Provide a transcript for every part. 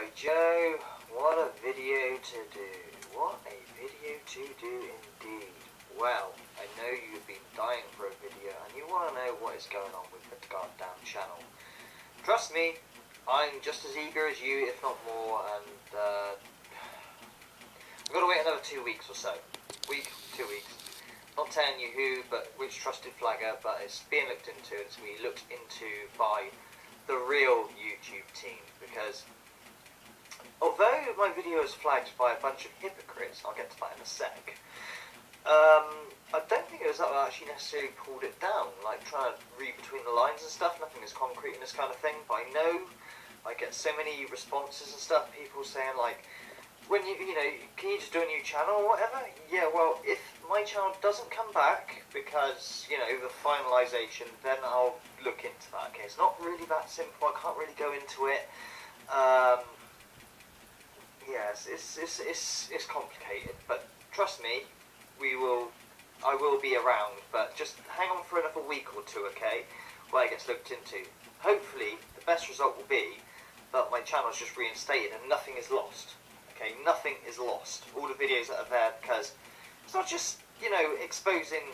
by Joe. What a video to do. What a video to do indeed. Well, I know you've been dying for a video and you want to know what is going on with the goddamn channel. Trust me, I'm just as eager as you, if not more, and I've got to wait another 2 weeks or so. 2 weeks. Not telling you who, but which trusted flagger, but it's being looked into. It's going to be looked into by the real YouTube team, because although my video is flagged by a bunch of hypocrites, I'll get to that in a sec, I don't think it was that I actually necessarily pulled it down, like trying to read between the lines and stuff. Nothing is concrete in this kind of thing, but I know I get so many responses and stuff, people saying like, when you know, can you just do a new channel or whatever? Yeah, well, if my channel doesn't come back because, you know, the finalisation, then I'll look into that. Okay, it's not really that simple. I can't really go into it. Yes, it's complicated, but trust me, I will be around. But just hang on for another week or two, okay, while it gets looked into. Hopefully, the best result will be that my channel is just reinstated and nothing is lost. Okay, nothing is lost. All the videos that are there, because it's not just, you know, exposing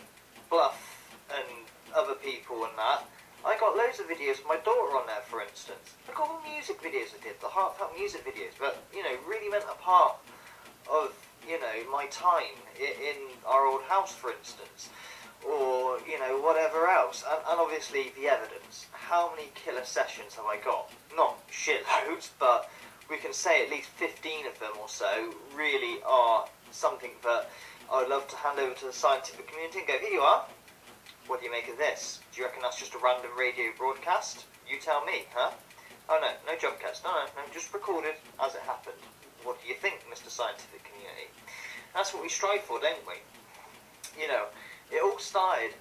Bluff and other people and that. I got loads of videos of my daughter on there, for instance. Look at all the music videos I did, the heartfelt music videos, but, you know, really meant a part of, you know, my time in our old house, for instance, or, you know, whatever else. And obviously the evidence. How many killer sessions have I got? Not shitloads, but we can say at least 15 of them or so really are something that I would love to hand over to the scientific community and go, here you are, what do you make of this? Do you reckon that's just a random radio broadcast? You tell me, huh? Oh no, no jump cuts, no, just recorded as it happened. What do you think, Mr. Scientific Community? That's what we strive for, don't we? You know, it all started,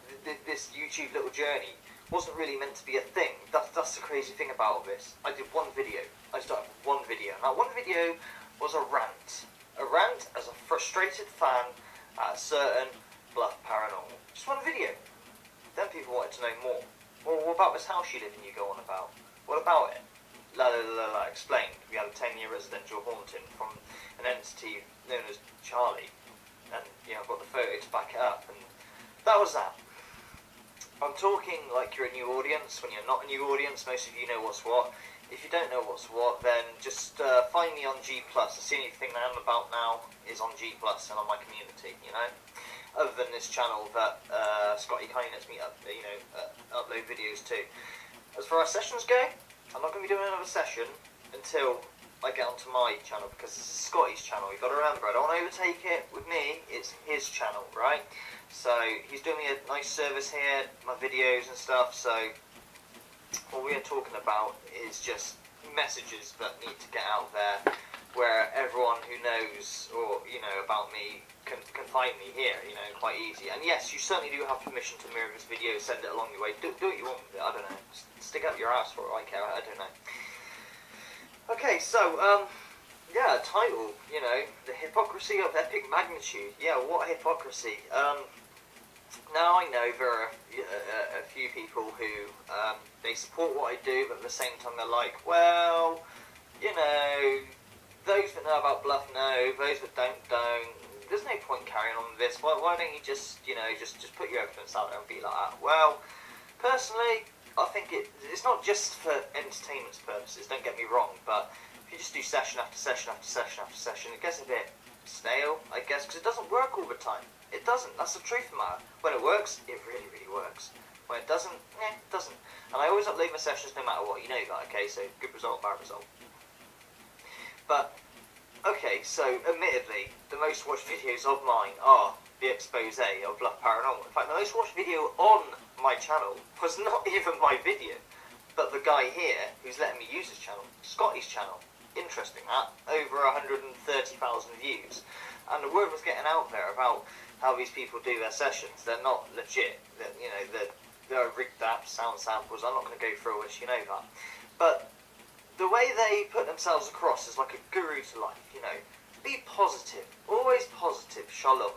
this YouTube little journey wasn't really meant to be a thing. That's the crazy thing about all this. I did one video. I started with one video. Now, one video was a rant. A rant as a frustrated fan at a certain Bluff Paranormal. Just one video. Then people wanted to know more. Well, what about this house you live in, you go on about? What about it? Explained. We had a 10-year residential haunting from an entity known as Charlie. And, you know, I've got the photo to back it up. And that was that. I'm talking like you're a new audience, when you're not a new audience. Most of you know what's what. If you don't know what's what, then just find me on G+. The only thing that I'm about now is on G+, and on my community, you know. Other than this channel that Scotty kindly lets me upload videos to. As far as sessions go, I'm not going to be doing another session until I get onto my channel, because this is Scotty's channel. You've got to remember, I don't want to overtake it with me. It's his channel, right? So he's doing me a nice service here, my videos and stuff. So what we are talking about is just messages that need to get out there, where everyone who knows or, you know, about me can find me here, you know, quite easy. And yes, you certainly do have permission to mirror this video, send it along your way, do what you want with it. I don't know, stick up your ass for it, I care, I don't know. Okay, so yeah, title, you know, the hypocrisy of epic magnitude. Yeah, what hypocrisy? Now I know there are a few people who they support what I do, but at the same time they're like, well, you know, those that know about Bluff know, those that don't. There's no point carrying on with this. Why don't you just, you know, just put your evidence out there and be like that? Well, personally, I think it's not just for entertainment purposes, don't get me wrong, but if you just do session after session after session after session, it gets a bit stale, I guess, because it doesn't work all the time. It doesn't. That's the truth of the matter. When it works, it really, really works. When it doesn't, it doesn't. And I always upload my sessions no matter what, you know that, okay? So, good result, bad result. But, okay, so, admittedly, the most watched videos of mine are the expose of Bluff Paranormal. In fact, the most watched video on my channel was not even my video, but the guy here who's letting me use his channel, Scotty's channel. Interesting, that. Over 130,000 views. And the word was getting out there about how these people do their sessions. They're not legit. You know, they're rigged apps, sound samples. I'm not going to go through this, you know that. But the way they put themselves across is like a guru to life, you know. Be positive. Always positive. Shalom.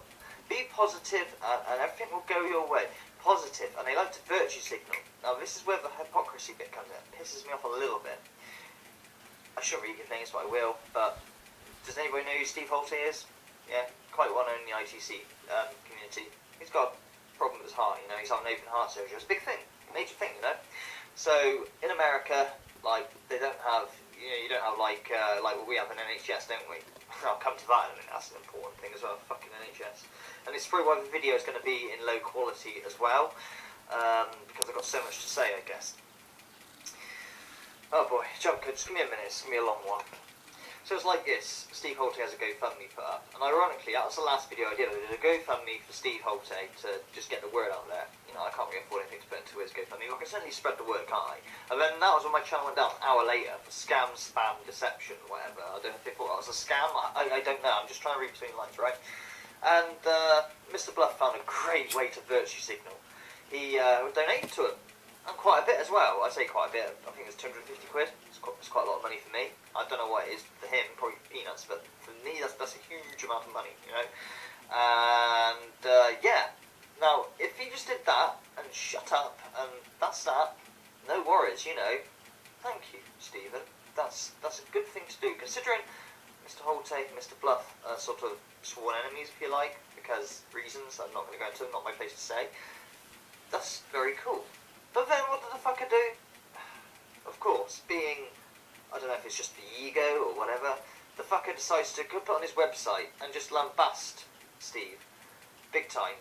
Be positive and everything will go your way. Positive. And they like to virtue signal. Now this is where the hypocrisy bit comes in. It pisses me off a little bit. I shouldn't really give names, but I will. But does anybody know who Steve Holte is? Yeah, quite well known in the ITC community. He's got a problem with his heart, you know, he's having open heart surgery. It's a big thing, major thing, you know. So in America, like, they don't have, you know, you don't have like what we have in NHS, don't we? I'll come to that in a minute. That's an important thing as well, fucking NHS. And it's probably why the video is going to be in low quality as well, because I've got so much to say, I guess. Oh boy, jump cut, just give me a minute, it's going to be a long one. So it's like this, Steve Holte has a GoFundMe put up, and ironically, that was the last video I did a GoFundMe for Steve Holte to just get the word out there. You know, I can't really afford anything to put into his GoFundMe, but I can certainly spread the word, can't I? And then that was when my channel went down an hour later for scam, spam, deception, whatever. I don't know if they thought that was a scam, I don't know, I'm just trying to read between the lines, right? And Mr. Bluff found a great way to virtue signal. He donated to him, and quite a bit as well. I say quite a bit, I think it's 250 quid. It's quite a lot of money for me. I don't know what it is for him, probably peanuts, but for me that's a huge amount of money, you know. And yeah, now if he just did that and shut up and that's that, no worries, you know. Thank you, Stephen. That's a good thing to do, considering Mr. Holte and Mr. Bluff are sort of sworn enemies, if you like, because reasons I'm not going to go into, not my place to say. That's very cool. But then what did the fucker do? Of course, being, I don't know if it's just the ego or whatever, the fucker decides to go put on his website and just lambast Steve, big time,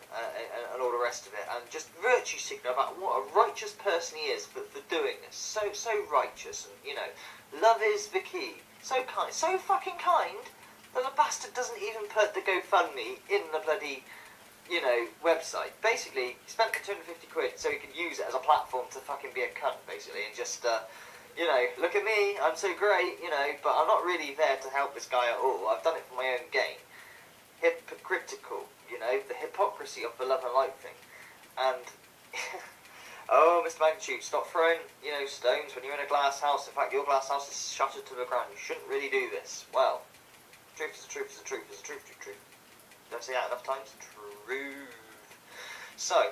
and all the rest of it, and just virtue signal about what a righteous person he is for doing this. So righteous, and, you know, love is the key. So kind, so fucking kind, that the bastard doesn't even put the GoFundMe in the bloody, you know, website. Basically, he spent the 250 quid so he could use it as a platform to fucking be a cunt, basically, and just, you know, look at me, I'm so great, you know, but I'm not really there to help this guy at all. I've done it for my own gain. Hypocritical, you know, the hypocrisy of the love and light thing. And, oh, Mr. Magnitude, stop throwing, you know, stones when you're in a glass house. In fact, your glass house is shuttered to the ground. You shouldn't really do this. Well, truth is the truth is the truth is the truth is the truth. Don't say that enough times. Truth. So,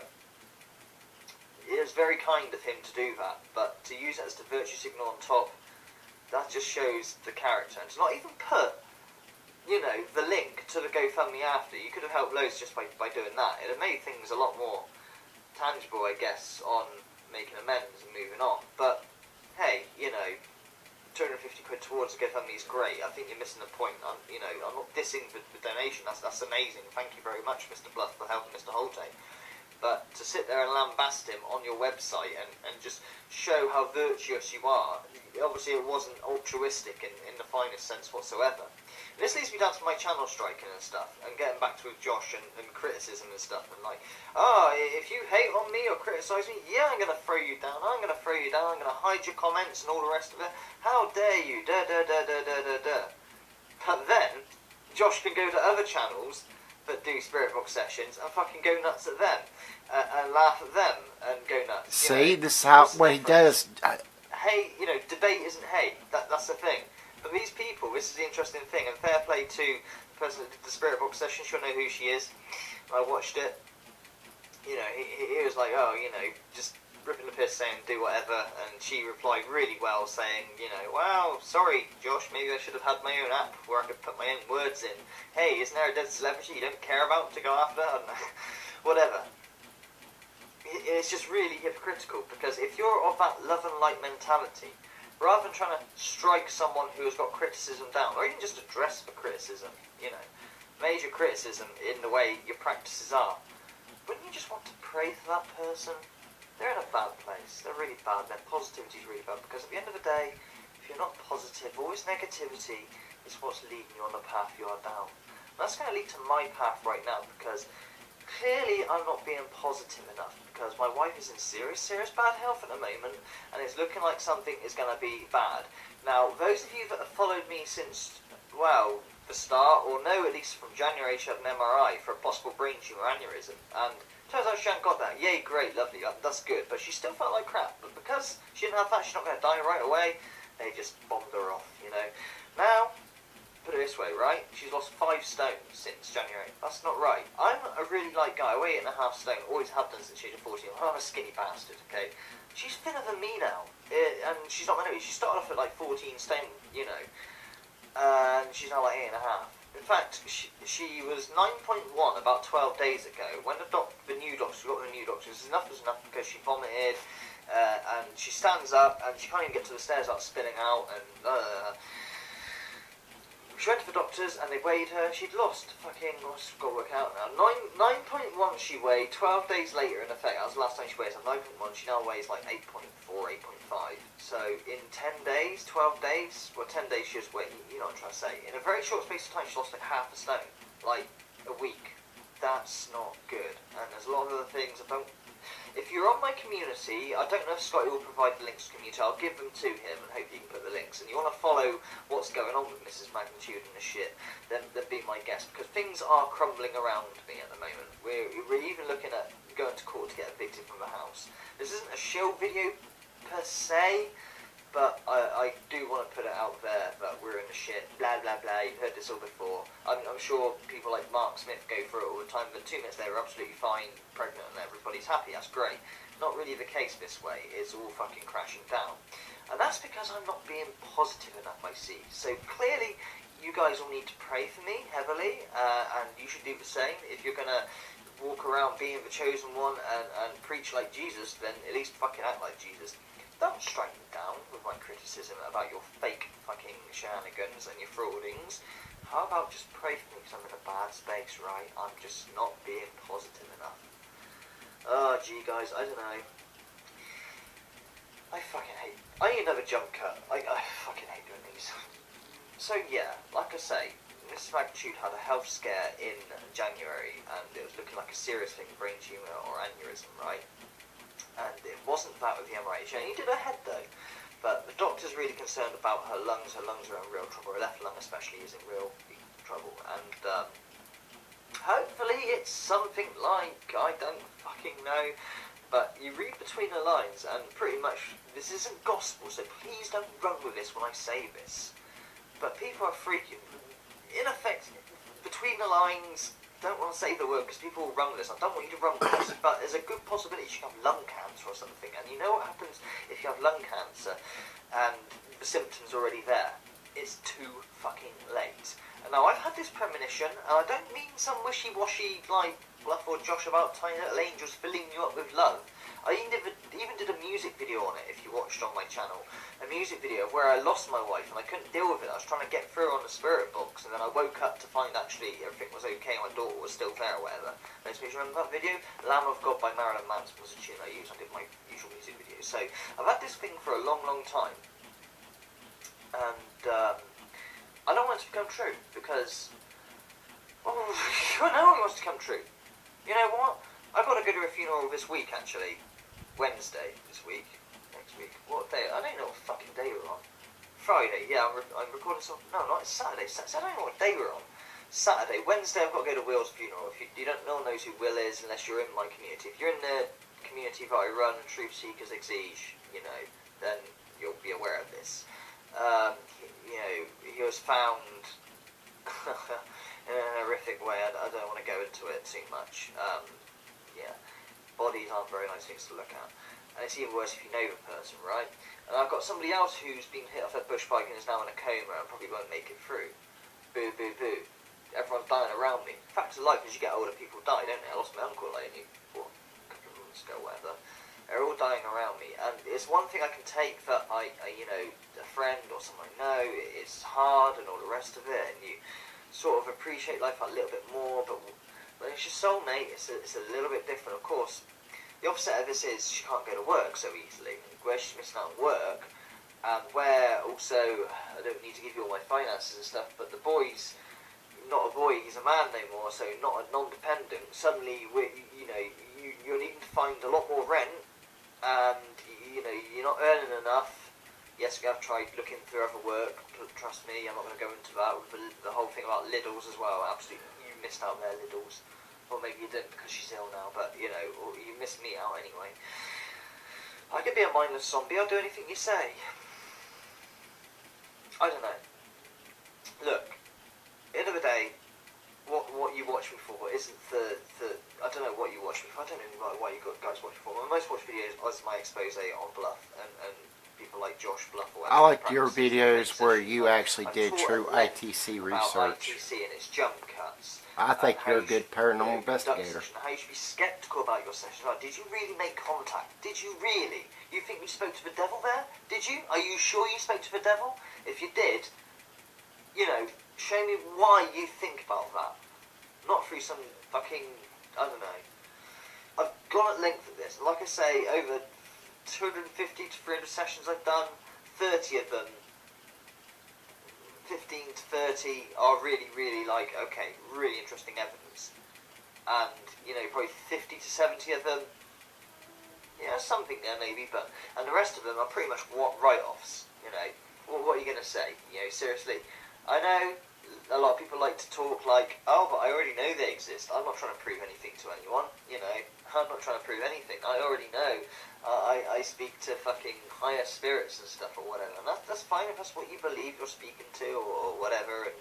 it was very kind of him to do that, but to use it as the virtue signal on top, that just shows the character. And to not even put, you know, the link to the GoFundMe after, you could have helped loads just by doing that. It would have made things a lot more tangible, I guess, on making amends and moving on. But, hey, you know, 250 quid towards the GoFundMe is great. I think you're missing the point. You know, I'm not dissing the donation. That's amazing. Thank you very much, Mr. Bluff, for helping Mr. Holte. But to sit there and lambast him on your website and just show how virtuous you are, obviously it wasn't altruistic in the finest sense whatsoever. And this leads me down to my channel striking and stuff, and getting back to with Josh and criticism and stuff, and like, oh, if you hate on me or criticise me, yeah, I'm going to throw you down, I'm going to throw you down, I'm going to hide your comments and all the rest of it. How dare you, da da da da da da da. But then, Josh can go to other channels that do spirit box sessions and fucking go nuts at them, and laugh at them and go nuts. See, this is how what he does. Hate, you know, debate isn't hate. That's the thing. But these people, this is the interesting thing, and fair play to the person that did the spirit box session. She'll know who she is. I watched it. You know, he was like, oh, you know, just ripping the piss, saying do whatever, and she replied really well, saying, you know, wow, sorry, Josh, maybe I should have had my own app where I could put my own words in. Hey, isn't there a dead celebrity you don't care about to go after? I don't know. Whatever. It's just really hypocritical, because if you're of that love and light mentality, rather than trying to strike someone who has got criticism down, or even just address the criticism, you know, major criticism in the way your practices are, wouldn't you just want to pray for that person? They're in a bad place. They're really bad. Their positivity is really bad, because at the end of the day, if you're not positive, always negativity is what's leading you on the path you are down. And that's going to lead to my path right now, because clearly I'm not being positive enough, because my wife is in serious bad health at the moment, and it's looking like something is going to be bad. Now, those of you that have followed me since, well, the start, or know at least from January she had an MRI for a possible brain tumour aneurysm, and turns out she hadn't got that. Yay, great, lovely, that's good. But she still felt like crap. But because she didn't have that, she's not going to die right away. They just bombed her off, you know. Now, put it this this way, right? She's lost 5 stone since January. That's not right. I'm a really light guy. I weigh 8.5 stone. Always have done since the age of 14. I'm a skinny bastard, okay? She's thinner than me now. And she's not meant to be. She started off at like 14 stone, you know. And she's now like 8.5. In fact, she was 9.1 about 12 days ago. When we got the new doctors, enough was enough because she vomited, and she stands up, and she can't even get to the stairs without spilling out, and she went to the doctors, and they weighed her. She'd lost fucking, what's got to work out now, 9.1 she weighed. 12 days later, in effect, that was the last time she weighed, so 9.1, she now weighs like 8.4, 8.5. So in 10 days, 12 days, well 10 days she was weighing, you know what I'm trying to say. In a very short space of time she lost like half a stone, like a week. That's not good. And there's a lot of other things I don't... If you're on my community, I don't know if Scotty will provide the links to the community, I'll give them to him and hope you can put the links. And you want to follow what's going on with Mrs. Magnitude and the shit, then be my guest. Because things are crumbling around me at the moment. We're even looking at going to court to get evicted from the house. This isn't a shill video per se, but I do want to put it out there that we're in the shit, blah blah blah. You've heard this all before. I'm sure people like Mark Smith go through it all the time, but 2 minutes they were absolutely fine, pregnant, and everybody's happy. That's great. Not really the case this way. It's all fucking crashing down, and that's because I'm not being positive enough, I see. So clearly you guys all need to pray for me heavily, and you should do the same. If you're gonna walk around being the chosen one and preach like Jesus, then at least fucking act like Jesus. Don't strike me down with my criticism about your fake fucking shenanigans and your fraudings. How about just pray for me because I'm in a bad space, right? I'm just not being positive enough. Oh, gee, guys, I don't know. I need another jump cut. I fucking hate doing these. So, yeah, like I say, Mrs. Magnitude had a health scare in January, and it was looking like a serious thing, brain tumour or aneurysm, right? And it wasn't that with the MRI. She only did her head though. But the doctor's really concerned about her lungs. Her lungs are in real trouble. Her left lung especially is in real trouble. And hopefully it's something like, I don't fucking know. But you read between the lines and pretty much, this isn't gospel, so please don't run with this when I say this. But people are freaking. In effect, between the lines, don't want to say the word because people will run with this. I don't want you to run with this, but there's a good possibility you can have lung cancer or something. And you know what happens if you have lung cancer and the symptoms are already there? It's too fucking late. And now I've had this premonition, and I don't mean some wishy-washy like bluff or josh about tiny little angels filling you up with love. I even did a music video on it, if you watched on my channel. A music video of where I lost my wife and I couldn't deal with it. I was trying to get through on the spirit box, and then I woke up to find actually everything was okay and my daughter was still there or whatever. Makes me remember that video? Lamb of God by Marilyn Manson was a tune I used. I did my usual music videos. So I've had this thing for a long, long time. And I don't want it to become true because, well, no one wants to come true. You know what? I've got to go to a funeral this week actually. Wednesday this week, next week. What day? I don't know what fucking day we're on. Friday, yeah, I'm recording some. No, not it's Saturday. I don't know what day we're on. Saturday, Wednesday. I've got to go to Will's funeral. If you don't, no one knows who Will is unless you're in my community. If you're in the community that I run, Truth Seekers Exige, you know, then you'll be aware of this. He was found in a horrific way. I don't want to go into it too much. Yeah. Bodies aren't very nice things to look at. And it's even worse if you know the person, right? And I've got somebody else who's been hit off their bush bike and is now in a coma and probably won't make it through. Boo, boo, boo. Everyone's dying around me. Fact of life is you get older, people die, don't they? I lost my uncle like a couple of months ago, whatever. They're all dying around me. And it's one thing I can take that a friend or someone I know, it's hard and all the rest of it, and you sort of appreciate life a little bit more, but when it's your soulmate, it's a little bit different. Of course, the opposite of this is she can't go to work so easily. Where she's missing out on work, and where also, I don't need to give you all my finances and stuff, but the boy's not a boy, he's a man no more, so not a non-dependent. Suddenly, you're needing to find a lot more rent, and you're not earning enough. Yes, we have tried looking through other work. Trust me, I'm not going to go into that. The whole thing about Lidl's as well. Absolutely, you missed out there, Lidl's. Or maybe you didn't because she's ill now, but or you missed me out anyway. I could be a mindless zombie. I'll do anything you say. I don't know. Look, was my expose on bluff and people like Josh Bluff. Or I like your practices, videos where sessions. you actually I've did taught true at length ITC about research. ITC and its jump cuts. I think how you're a you good should, paranormal conduct a investigator. session, how you should be skeptical about your session. Like, did you really make contact? Did you really? You think you spoke to the devil there? Did you? Are you sure you spoke to the devil? If you did, show me why you think about that. Not through some fucking, I don't know. I've gone at length at this. Like I say, over 250 to 300 sessions I've done, 30 of them, 15 to 30 are really, really really interesting evidence. And, probably 50 to 70 of them, something there maybe, and the rest of them are pretty much write-offs, What are you going to say? Seriously. I know a lot of people like to talk like, oh, but I already know they exist. I'm not trying to prove anything to anyone, I'm not trying to prove anything. I already know. I speak to fucking higher spirits and stuff or whatever, and that's fine if that's what you believe you're speaking to or whatever, and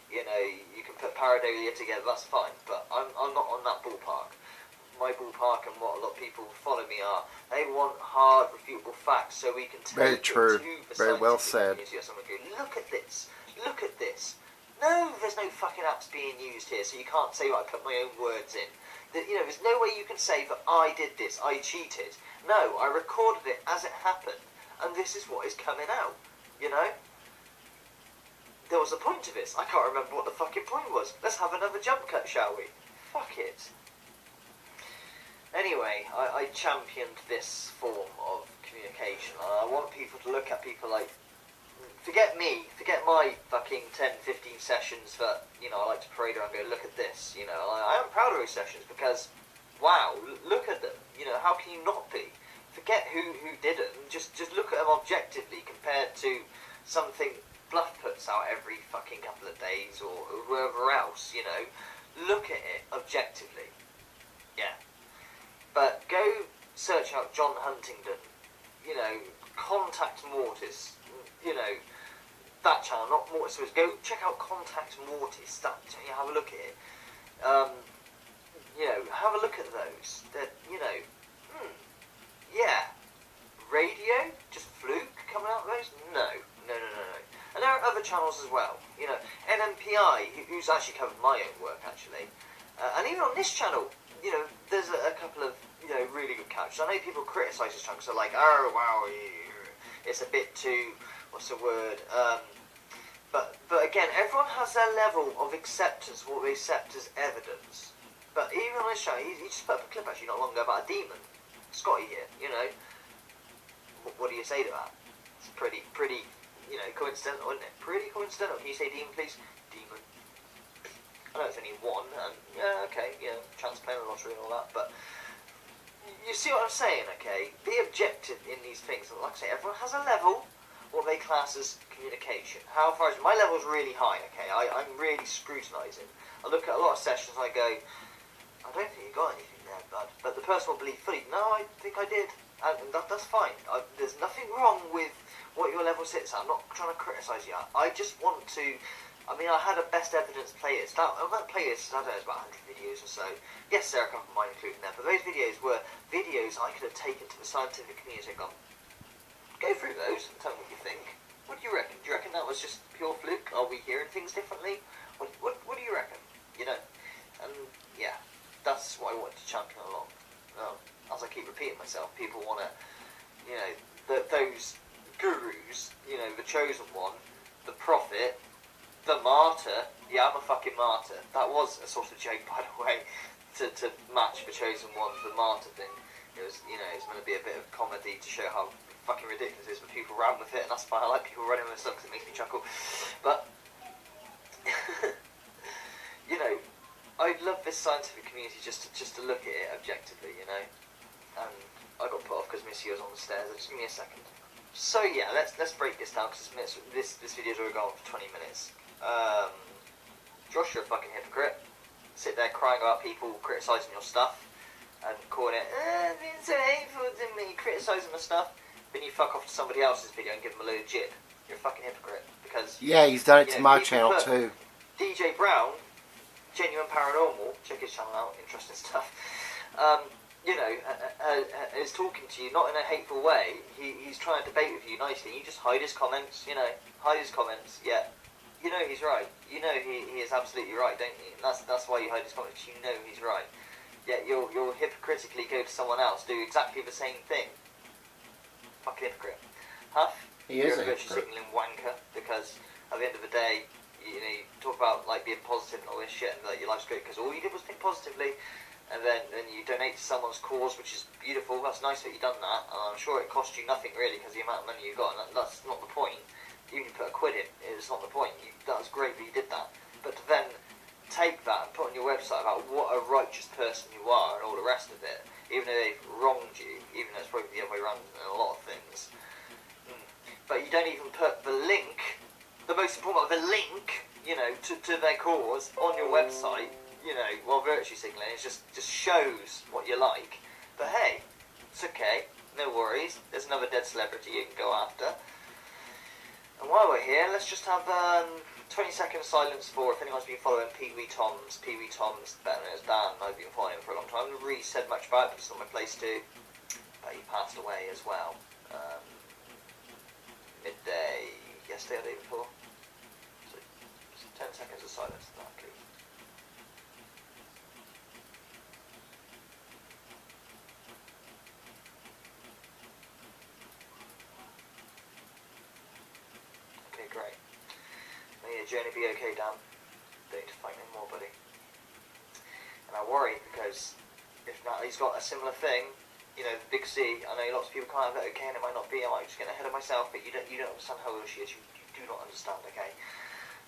you can put pareidolia together, that's fine, but I'm not on that ballpark. My ballpark and what a lot of people who follow me are, they want hard, refutable facts so we can take Very true. it to the Very well scientific said. community or someone go, look at this, look at this. No, there's no fucking apps being used here, so you can't say I put my own words in. There's no way you can say that I did this, I cheated. No, I recorded it as it happened, and this is what is coming out, There was a point to this. I can't remember what the fucking point was. Let's have another jump cut, shall we? Fuck it. Anyway, I championed this form of communication. I want people to look at people like, forget me, forget my fucking 10, 15 sessions that, I like to parade around and go, look at this, I am proud of those sessions because, wow, look at them, how can you not be? Forget who did it, and just look at them objectively compared to something Bluff puts out every fucking couple of days or whoever else, look at it objectively, yeah. But go search out John Huntingdon, Contact Mortis, that channel, not Mortis. So go check out Contact Mortis. Have a look at it. Have a look at those. That yeah. Radio, just fluke coming out of those? No. And there are other channels as well. NMPI, who's actually covered my own work actually, and even on this channel, there's a couple of really good characters. I know people criticise this channel because they're like, oh wow, it's a bit too, what's the word? But again, everyone has their level of acceptance, what they accept as evidence. But even on this channel, he just put up a clip actually not long ago about a demon. Scotty here, What do you say to that? It's pretty, coincidental, isn't it? Pretty coincidental. Can you say demon, please? Demon. I know it's only one, and chance playing the lottery and all that, but you see what I'm saying, okay? Be objective in these things. And like I say, everyone has a level, what they class as communication. How far is my level's really high, okay? I'm really scrutinising. I look at a lot of sessions and I go, I don't think you got anything there, bud. But the person will believe fully, no, I think I did. And that's fine. There's nothing wrong with what your level sits at. I'm not trying to criticise you. I just want to... I had a best evidence playlist. That playlist, I don't know, it's about 100 videos or so. Yes, there are a couple of mine included there, but those videos were videos I could have taken to the scientific community and gone, go through those and tell me what you think. What do you reckon? Do you reckon that was just pure fluke? Are we hearing things differently? What do you reckon? And yeah, that's what I wanted to champion along. As I keep repeating myself, people want to, those gurus, the chosen one, the prophet, the martyr. Yeah, I'm a fucking martyr. That was a sort of joke, by the way, to match the chosen one, the martyr thing. It was, it's meant to be a bit of comedy to show how fucking ridiculous it is, but people ran with it, and that's why I like people running with stuff because it makes me chuckle. But I love this scientific community just to look at it objectively, And I got put off because Missy was on the stairs. Just give me a second. So yeah, let's break this down because this video's already gone for 20 minutes. Josh, you're a fucking hypocrite. Sit there crying about people criticising your stuff and calling it, being so hateful to me, criticising my stuff. Then you fuck off to somebody else's video and give them a load of jib. You're a fucking hypocrite because yeah, he's done it to my channel too. DJ Brown, Genuine Paranormal, check his channel out, interesting stuff. you know, is talking to you not in a hateful way. He's trying to debate with you nicely. You just hide his comments, you know, hide his comments. Yeah, you know he's right. You know he is absolutely right, don't you? And that's why you hide his comments. You know he's right. Yet you'll hypocritically go to someone else, do exactly the same thing. Fucking hypocrite. Huff, He is you're a a virtue signaling wanker, because at the end of the day, you know, you talk about like being positive and all this shit, and that your life's great because all you did was think positively, and then you donate to someone's cause, which is beautiful. That's nice that you've done that, and I'm sure it cost you nothing really because the amount of money you got, and that's not the point. You can put a quid in, it's not the point. That was great that you did that, but to then take that and put on your website about what a righteous person you are and all the rest of it, even though they've wronged you, even though it's probably the other way around in a lot of things. But you don't even put the link, the most important part, the link, you know, to their cause on your website, you know, while virtue signaling. It just shows what you like. But hey, it's okay, no worries. There's another dead celebrity you can go after. And while we're here, let's just have 20 seconds silence for if anyone's been following Pee Wee Toms. Pee Wee Toms, better known as Dan. I've been following him for a long time. I haven't really said much about it, but it's not my place to. But he passed away as well. Midday, yesterday or the day before. So, just 10 seconds of silence for that, please. Okay, great. May your journey be okay, Dan. Don't need to fight no more, buddy. And I worry because if Natalie's got a similar thing, you know, the big C, I know lots of people can't have it okay, and it might not be, I might just get ahead of myself, but you don't understand how ill she is, you do not understand, okay?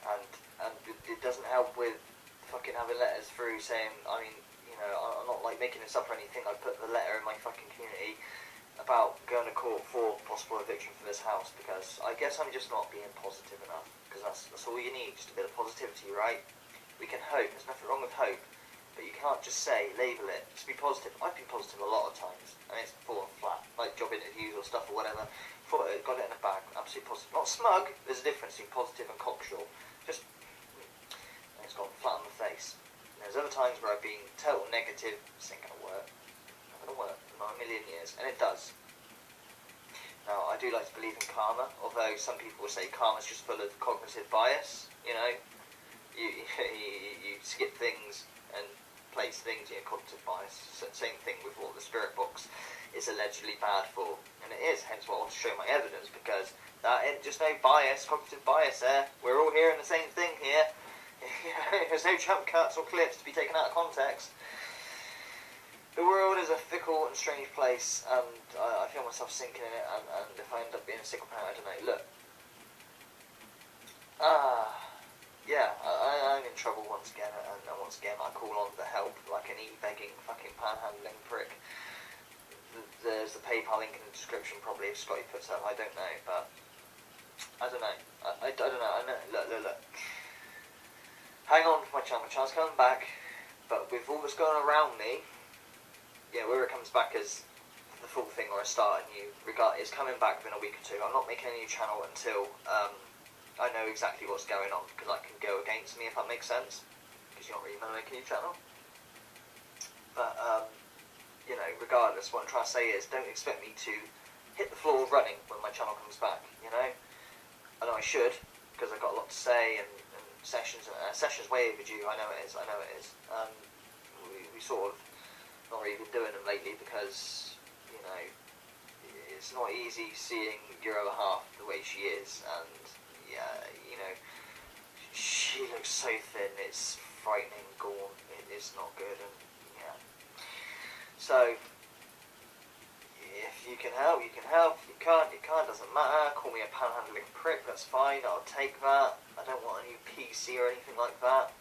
And it doesn't help with fucking having letters through saying, I mean, you know, I'm not like making this up or anything, I put the letter in my fucking community about going to court for possible eviction for this house, because I guess I'm just not being positive enough, because that's all you need, just a bit of positivity, right? We can hope, there's nothing wrong with hope. But you can't just say, label it, just be positive. I've been positive a lot of times, and it's fallen flat, like job interviews or stuff or whatever. Thought it, got it in a bag, absolutely positive. Not smug, there's a difference between positive and cocksure. Just, and it's gone flat on the face. And there's other times where I've been total negative, this ain't gonna work. Not gonna work, not a million years, and it does. Now, I do like to believe in karma, although some people will say karma's just full of cognitive bias, you know. You skip things and place things in cognitive bias. Same thing with what the spirit box is allegedly bad for, and it is. Hence why I want to show my evidence, because that ain't just no bias, cognitive bias there. We're all hearing the same thing here. There's no jump cuts or clips to be taken out of context. The world is a fickle and strange place, and I feel myself sinking in it. And if I end up being a single parent, I don't know. Look. Yeah, I'm in trouble once again, and once again I call on the help like an e-begging fucking panhandling prick. There's the PayPal link in the description probably if Scotty puts up, I don't know, but I don't know. I don't know, I know. Look. Hang on for my channel's coming back, but with all that's going around me, yeah, whether it comes back as the full thing or a start new, it's coming back within a week or two. I'm not making a new channel until I know exactly what's going on, because that can go against me if that makes sense, because you're not really going to make a new channel. But, you know, regardless, what I'm trying to say is don't expect me to hit the floor running when my channel comes back, you know? I know I should, because I've got a lot to say, and sessions way overdue, I know it is. We sort of not really been doing them lately because, you know, it's not easy seeing your other half the way she is, and yeah, you know, she looks so thin, it's frightening, gaunt, it's not good, and yeah. So, if you can help, you can help. If you can't, doesn't matter. Call me a panhandling prick, that's fine, I'll take that. I don't want a new PC or anything like that.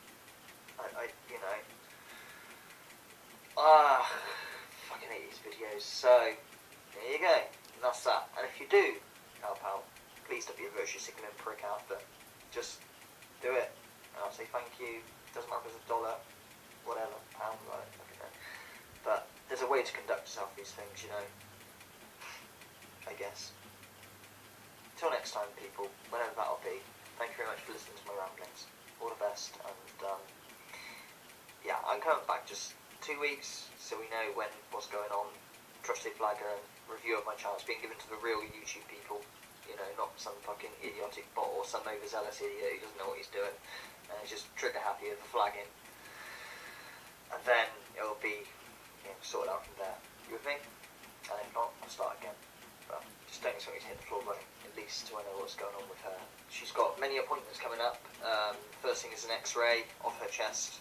You know. Fucking hate these videos. So, there you go. And that's that. And if you do help out, please don't be a virtue signaling prick after. Just do it. And I'll say thank you. Doesn't matter if it's $1, whatever, pound, right, I don't know. But there's a way to conduct yourself these things, you know. I guess. Till next time, people, whenever that'll be. Thank you very much for listening to my ramblings. All the best, and yeah, I'm coming back just 2 weeks, so we know what's going on. Trusty flagger and review of my channel is being given to the real YouTube people. You know, not some fucking idiotic bot or some overzealous idiot who doesn't know what he's doing. And he's just trigger happy with the flagging. And then it'll be sorted out from there. You with me? And if not, I'll start again. But just don't expect me to hit the floor running, at least till I know what's going on with her. She's got many appointments coming up. First thing is an x-ray of her chest.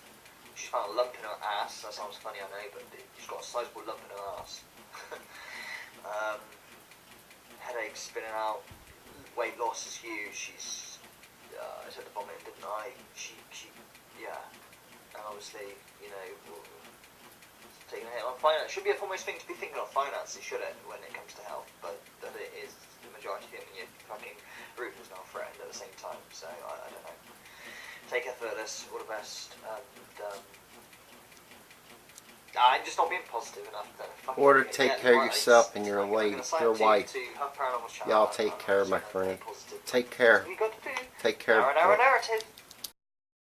She's found a lump in her ass. That sounds funny, I know, but she's got a sizable lump in her ass. Headaches, spinning out, weight loss is huge. She's I said the vomiting, didn't I? She and obviously, you know, taking a hit on finance should be a foremost thing to be thinking of finances, should it, when it comes to health? But that it is the majority of it when your fucking roof is now threatened at the same time. So I don't know. Take care for this. All the best. And I'm just not being positive enough. Or to take care of yourself and your wife. Y'all take care, my friend. Take care. You got to do. Take care. Narrative.